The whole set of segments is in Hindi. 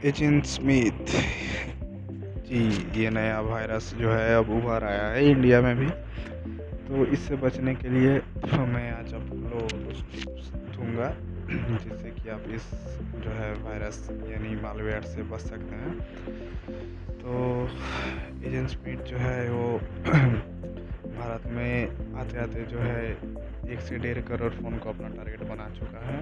एजेंट स्मिथ जी, ये नया वायरस जो है अब उभर आया है इंडिया में भी। तो इससे बचने के लिए मैं आज आपको कुछ टिप्स दूंगा जिससे कि आप इस जो है वायरस यानी मालवेयर से बच सकते हैं। तो एजेंट स्मिथ जो है वो भारत में आते आते जो है 1 से 1.5 करोड़ फ़ोन को अपना टारगेट बना चुका है।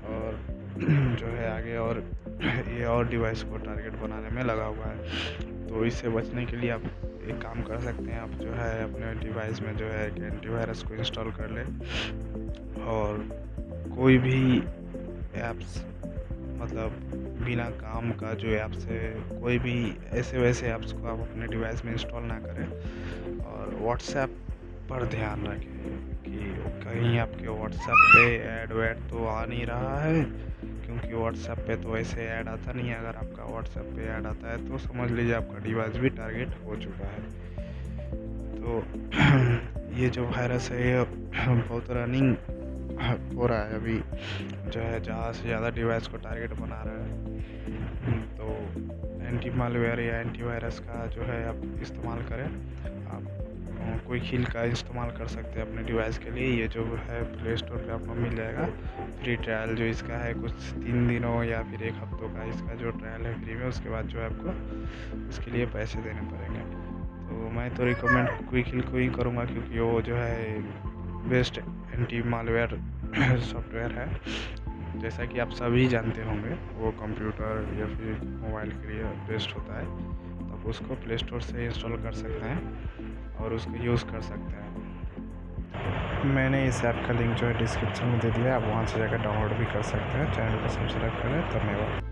और जो है आगे और ये और डिवाइस को टारगेट बनाने में लगा हुआ है। तो इससे बचने के लिए आप एक काम कर सकते हैं, आप जो है अपने डिवाइस में जो है एक एंटीवायरस को इंस्टॉल कर लें और कोई भी ऐप्स मतलब बिना काम का जो ऐप्स है कोई भी ऐसे वैसे ऐप्स को आप अपने डिवाइस में इंस्टॉल ना करें। और व्हाट्सएप पर ध्यान रखें कि कहीं आपके व्हाट्सएप पे ऐड वैड तो आ नहीं रहा है, क्योंकि व्हाट्सएप पे तो ऐसे ऐड आता नहीं है। अगर आपका व्हाट्सएप पे ऐड आता है तो समझ लीजिए आपका डिवाइस भी टारगेट हो चुका है। तो ये जो वायरस है ये बहुत रनिंग हो रहा है अभी, जो है ज़्यादा से ज़्यादा डिवाइस को टारगेट बना रहा है। तो एंटी मालवेयर या एंटीवायरस का जो है आप इस्तेमाल करें। आप कोई खील का इस्तेमाल कर सकते हैं अपने डिवाइस के लिए। ये जो है प्ले स्टोर पे आपको मिल जाएगा फ्री ट्रायल, जो इसका है कुछ 3 दिनों या फिर 1 हफ्तों का इसका जो ट्रायल है फ्री में। उसके बाद जो है आपको उसके लिए पैसे देने पड़ेंगे। तो मैं तो रिकमेंड क्विकहिल को ही करूँगा, क्योंकि वो जो है बेस्ट एंटी मालवेयर सॉफ्टवेयर है। जैसा कि आप सभी जानते होंगे, वो कंप्यूटर या फिर मोबाइल के लिए बेस्ट होता है। तो आप उसको प्ले स्टोर से इंस्टॉल कर सकते हैं और उसको यूज़ कर सकते हैं। मैंने इस ऐप का लिंक जो है डिस्क्रिप्शन में दे दिया है, आप वहाँ से जाकर डाउनलोड भी कर सकते हैं। चैनल को सब्सक्राइब करें। धन्यवाद।